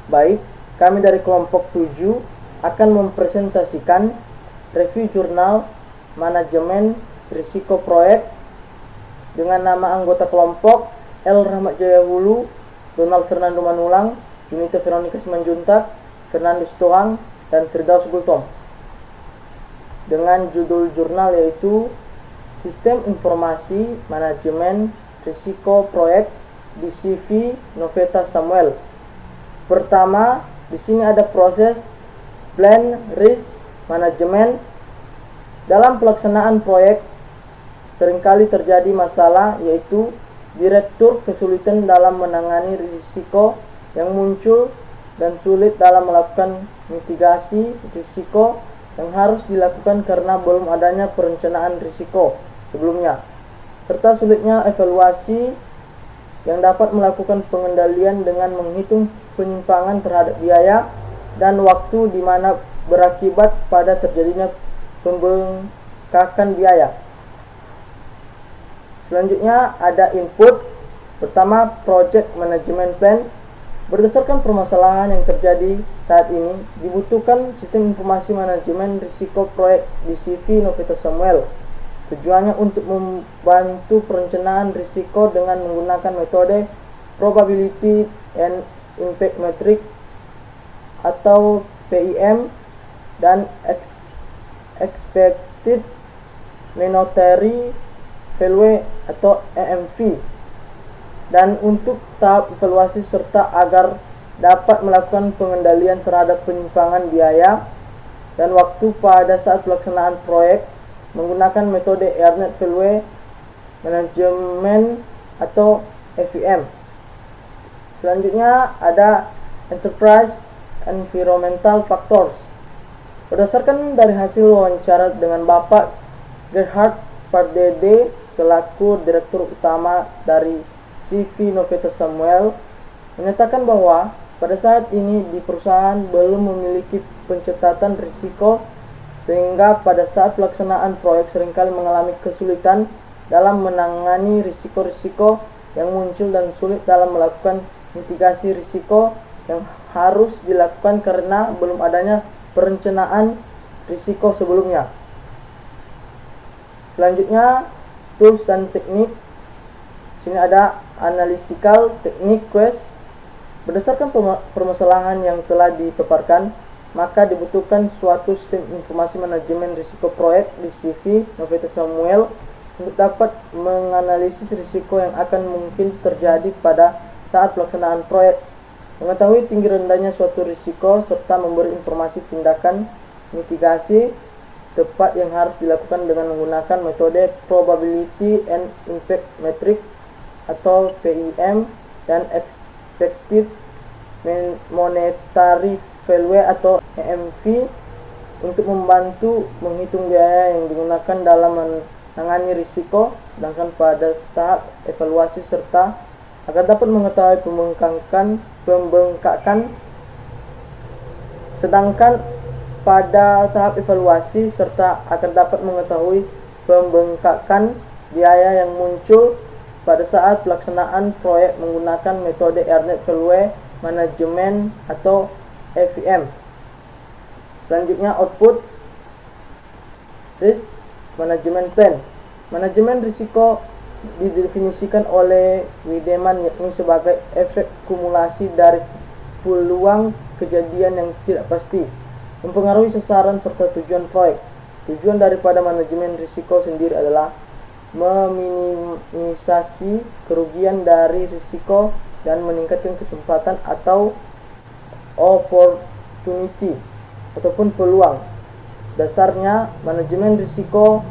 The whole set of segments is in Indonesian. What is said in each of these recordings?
Baik, kami dari kelompok 7 akan mempresentasikan review jurnal manajemen risiko proyek dengan nama anggota kelompok L. Rahmat Jayahulu, Donald Fernando Manulang, Junita Veronica Simanjuntak, Fernandus Tohang, dan Firdaus Gultom. Dengan judul jurnal yaitu Sistem Informasi Manajemen Risiko Proyek di CV Noveta Samuel. Pertama, di sini ada proses plan risk management. Dalam pelaksanaan proyek seringkali terjadi masalah, yaitu direktur kesulitan dalam menangani risiko yang muncul dan sulit dalam melakukan mitigasi risiko yang harus dilakukan karena belum adanya perencanaan risiko sebelumnya, serta sulitnya evaluasi yang dapat melakukan pengendalian dengan menghitung penyimpangan terhadap biaya dan waktu di mana berakibat pada terjadinya pembengkakan biaya. Selanjutnya ada input. Pertama, project management plan. Berdasarkan permasalahan yang terjadi saat ini, dibutuhkan sistem informasi manajemen risiko proyek di CV Noveta Samuel. Tujuannya untuk membantu perencanaan risiko dengan menggunakan metode probability and impact metric atau PIM dan expected monetary value atau EMV, dan untuk tahap evaluasi serta agar dapat melakukan pengendalian terhadap penyimpangan biaya dan waktu pada saat pelaksanaan proyek menggunakan metode Earned Value Management atau EVM. Selanjutnya ada Enterprise Environmental Factors. Berdasarkan dari hasil wawancara dengan Bapak Gerhard Pardede selaku Direktur Utama dari CV Noveta Samuel, menyatakan bahwa pada saat ini di perusahaan belum memiliki pencatatan risiko, sehingga pada saat pelaksanaan proyek seringkali mengalami kesulitan dalam menangani risiko-risiko yang muncul dan sulit dalam melakukan mitigasi risiko yang harus dilakukan karena belum adanya perencanaan risiko sebelumnya. Selanjutnya, tools dan teknik. Sini ada analytical technique quest. Berdasarkan permasalahan yang telah dipaparkan, maka dibutuhkan suatu sistem informasi manajemen risiko proyek di CV Noveta Samuel untuk dapat menganalisis risiko yang akan mungkin terjadi pada saat pelaksanaan proyek, mengetahui tinggi rendahnya suatu risiko, serta memberi informasi tindakan mitigasi tepat yang harus dilakukan dengan menggunakan metode probability and impact metric atau PIM dan expected monetary value atau EMV untuk membantu menghitung biaya yang digunakan dalam menangani risiko, sedangkan pada tahap evaluasi serta agar dapat mengetahui pembengkakan, sedangkan pada tahap evaluasi serta akan dapat mengetahui pembengkakan biaya yang muncul pada saat pelaksanaan proyek menggunakan metode Earned Value Management atau EVM. Selanjutnya output risk management plan. Manajemen risiko didefinisikan oleh Wiedemann yakni sebagai efek kumulasi dari peluang kejadian yang tidak pasti, mempengaruhi sasaran serta tujuan proyek. Tujuan daripada manajemen risiko sendiri adalah meminimisasi kerugian dari risiko dan meningkatkan kesempatan atau opportunity ataupun peluang. Dasarnya, manajemen risiko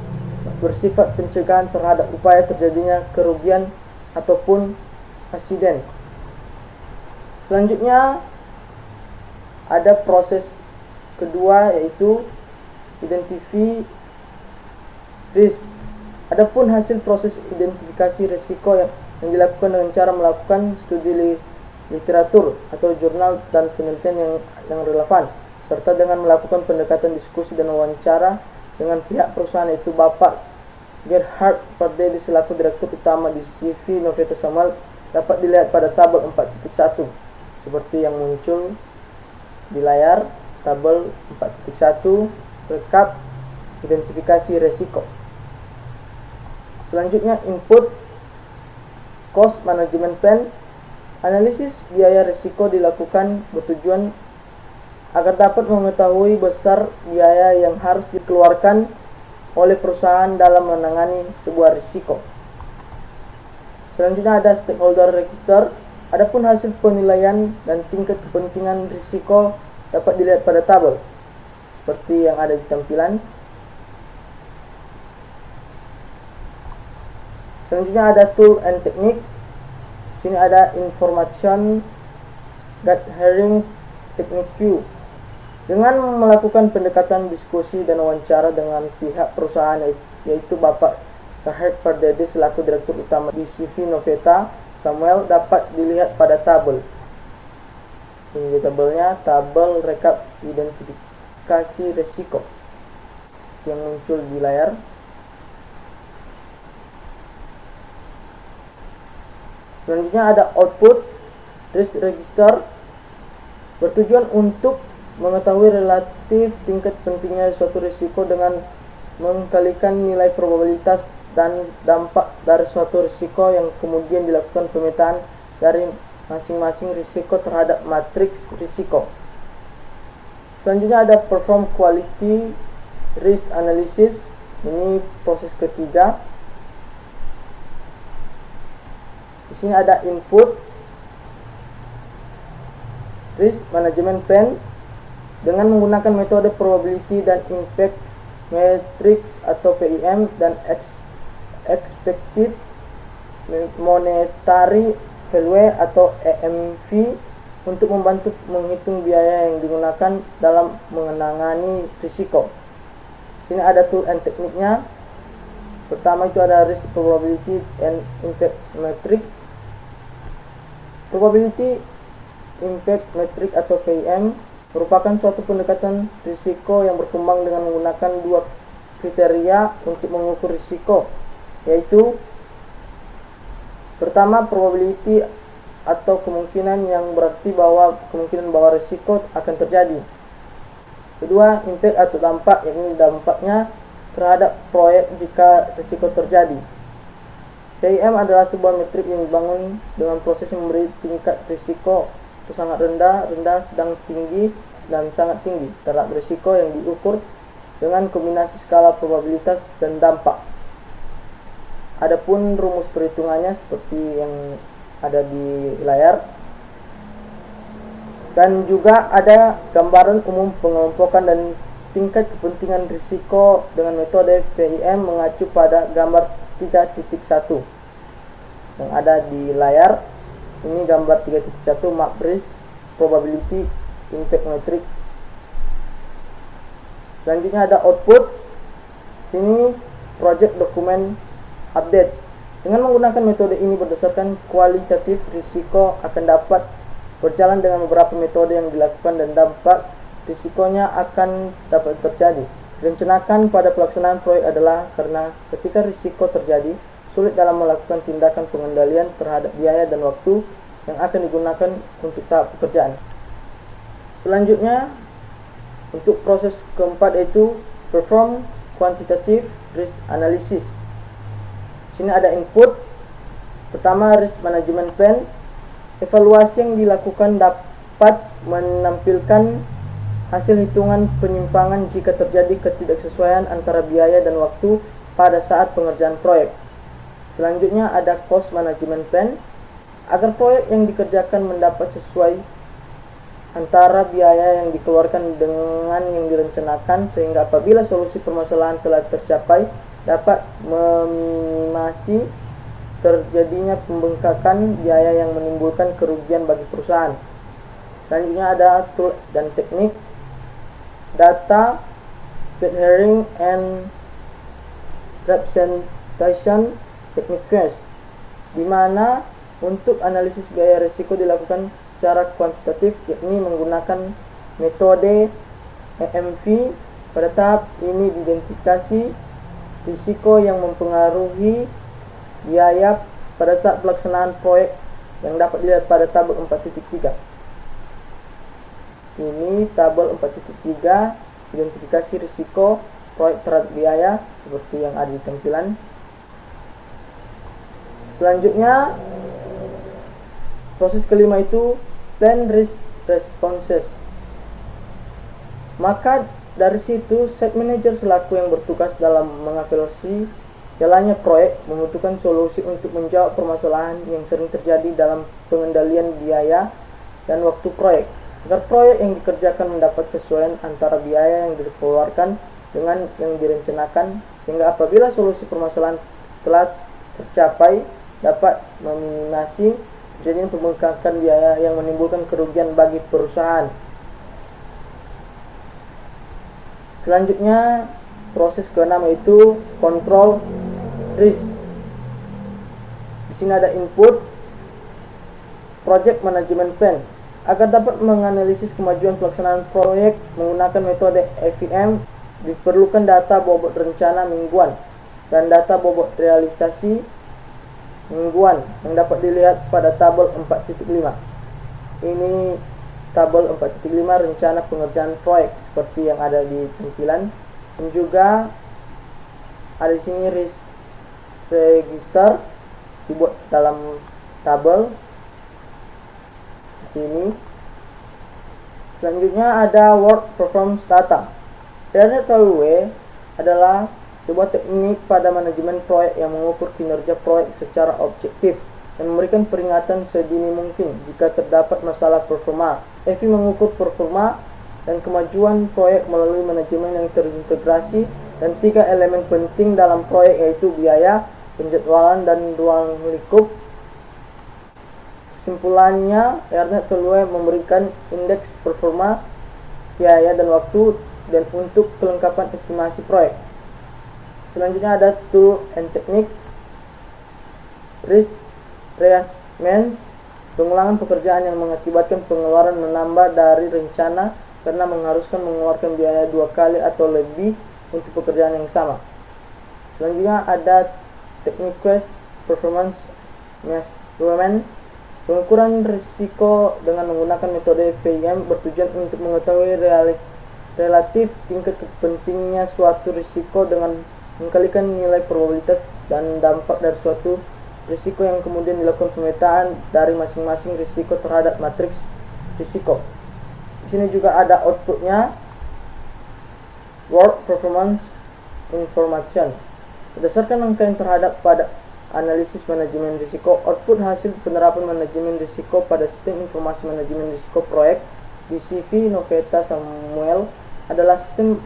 bersifat pencegahan terhadap upaya terjadinya kerugian ataupun aksiden. Selanjutnya ada proses kedua yaitu identify risk. Adapun hasil proses identifikasi risiko yang dilakukan dengan cara melakukan studi literatur atau jurnal dan penelitian yang relevan, serta dengan melakukan pendekatan diskusi dan wawancara dengan pihak perusahaan, yaitu Bapak Gerhard Pardede selaku Direktur Utama di CV Noveta Samuel, dapat dilihat pada tabel 4.1 seperti yang muncul di layar tabel 4.1 rekap identifikasi resiko. Selanjutnya input cost management plan. Analisis biaya risiko dilakukan bertujuan agar dapat mengetahui besar biaya yang harus dikeluarkan oleh perusahaan dalam menangani sebuah risiko. Selanjutnya ada stakeholder register. Adapun hasil penilaian dan tingkat kepentingan risiko dapat dilihat pada tabel seperti yang ada di tampilan. Selanjutnya ada tool and technique. Sini ada information gathering technique view. Dengan melakukan pendekatan diskusi dan wawancara dengan pihak perusahaan, yaitu Bapak Kahed Pardede selaku Direktur Utama di CV Noveta, Samuel, dapat dilihat pada tabel. Ini tabelnya, tabel rekap identifikasi risiko yang muncul di layar. Selanjutnya ada output risk register, bertujuan untuk mengetahui relatif tingkat pentingnya suatu risiko dengan mengkalikan nilai probabilitas dan dampak dari suatu risiko yang kemudian dilakukan pemetaan dari masing-masing risiko terhadap matriks risiko. Selanjutnya ada perform quality risk analysis. Ini proses ketiga. Di sini ada input risk management plan dengan menggunakan metode probability dan impact matrix atau PIM dan expected monetary value atau EMV untuk membantu menghitung biaya yang digunakan dalam menangani risiko. Sini ada tool and tekniknya. Pertama itu ada risk probability and impact matrix. Probability impact matrix atau PIM merupakan suatu pendekatan risiko yang berkembang dengan menggunakan dua kriteria untuk mengukur risiko, yaitu pertama probability atau kemungkinan, yang berarti bahwa kemungkinan bahwa risiko akan terjadi. Kedua, impact atau dampak, yakni dampaknya terhadap proyek jika risiko terjadi. PIM adalah sebuah metrik yang dibangun dengan proses yang memberi tingkat risiko itu sangat rendah, sedang tinggi, dan sangat tinggi terhadap risiko yang diukur dengan kombinasi skala probabilitas dan dampak. Adapun rumus perhitungannya seperti yang ada di layar. Dan juga ada gambaran umum pengelompokan dan tingkat kepentingan risiko dengan metode PIM mengacu pada gambar 3.1 yang ada di layar. Ini gambar 3.1 map risk probability impact matrix. Selanjutnya ada output. Sini project document update. Dengan menggunakan metode ini berdasarkan kualitatif risiko akan dapat berjalan dengan beberapa metode yang dilakukan dan dampak risikonya akan dapat terjadi. Direncanakan pada pelaksanaan proyek adalah karena ketika risiko terjadi, sulit dalam melakukan tindakan pengendalian terhadap biaya dan waktu yang akan digunakan untuk tahap pekerjaan. Selanjutnya, untuk proses keempat yaitu perform quantitative risk analysis. Sini ada input. Pertama, risk management plan. Evaluasi yang dilakukan dapat menampilkan hasil hitungan penyimpangan jika terjadi ketidaksesuaian antara biaya dan waktu pada saat pengerjaan proyek. Selanjutnya ada cost management plan. Agar proyek yang dikerjakan mendapat sesuai antara biaya yang dikeluarkan dengan yang direncanakan, sehingga apabila solusi permasalahan telah tercapai dapat meminimasi terjadinya pembengkakan biaya yang menimbulkan kerugian bagi perusahaan. Selanjutnya ada tool dan teknik. Data gathering and representation techniques, di mana untuk analisis biaya risiko dilakukan secara kuantitatif, yakni menggunakan metode EMV. Pada tahap ini identifikasi risiko yang mempengaruhi biaya pada saat pelaksanaan proyek yang dapat dilihat pada tabel 4.3. Ini tabel 4.3 identifikasi risiko proyek terhadap biaya seperti yang ada di tampilan. Selanjutnya proses kelima itu plan risk responses. Maka dari situ site manager selaku yang bertugas dalam mengevaluasi jalannya proyek membutuhkan solusi untuk menjawab permasalahan yang sering terjadi dalam pengendalian biaya dan waktu proyek, agar proyek yang dikerjakan mendapat kesesuaian antara biaya yang dikeluarkan dengan yang direncanakan, sehingga apabila solusi permasalahan telah tercapai dapat meminimasi terjadinya pembengkakan biaya yang menimbulkan kerugian bagi perusahaan. Selanjutnya proses keenam yaitu control risk. Di sini ada input project management plan. Agar dapat menganalisis kemajuan pelaksanaan proyek menggunakan metode FEM, diperlukan data bobot rencana mingguan dan data bobot realisasi mingguan yang dapat dilihat pada tabel 4.5. Ini tabel 4.5 rencana pengerjaan proyek seperti yang ada di tampilan, dan juga ada di sini risk register dibuat dalam tabel ini. Selanjutnya ada work performance data. Readiness Value adalah sebuah teknik pada manajemen proyek yang mengukur kinerja proyek secara objektif dan memberikan peringatan sedini mungkin jika terdapat masalah performa. FI mengukur performa dan kemajuan proyek melalui manajemen yang terintegrasi dan 3 elemen penting dalam proyek yaitu biaya, penjadwalan, dan ruang lingkup. Kesimpulannya, Readiness Value memberikan indeks performa, biaya, dan waktu dan untuk kelengkapan estimasi proyek. Selanjutnya ada tool and technique. Risk reassessment, pengulangan pekerjaan yang mengakibatkan pengeluaran menambah dari rencana karena mengharuskan mengeluarkan biaya 2 kali atau lebih untuk pekerjaan yang sama. Selanjutnya ada teknik quest performance measurement. Pengukuran risiko dengan menggunakan metode FEM bertujuan untuk mengetahui relatif tingkat pentingnya suatu risiko dengan mengkalikan nilai probabilitas dan dampak dari suatu risiko yang kemudian dilakukan pemetaan dari masing-masing risiko terhadap matriks risiko. Di sini juga ada outputnya, work performance information. Berdasarkan angka yang terhadap pada analisis manajemen risiko, output hasil penerapan manajemen risiko pada sistem informasi manajemen risiko proyek DCV Noveta Samuel adalah sistem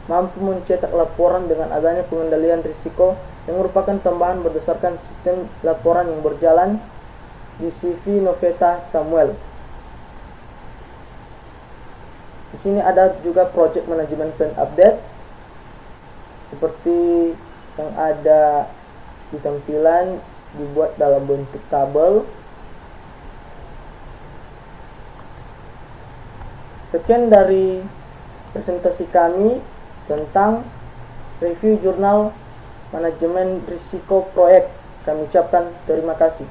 mampu mencetak laporan dengan adanya pengendalian risiko yang merupakan tambahan berdasarkan sistem laporan yang berjalan DCV Noveta Samuel. Di sini ada juga project management plan updates seperti yang ada di tampilan, dibuat dalam bentuk tabel. Sekian dari presentasi kami tentang review jurnal manajemen risiko proyek. Kami ucapkan terima kasih.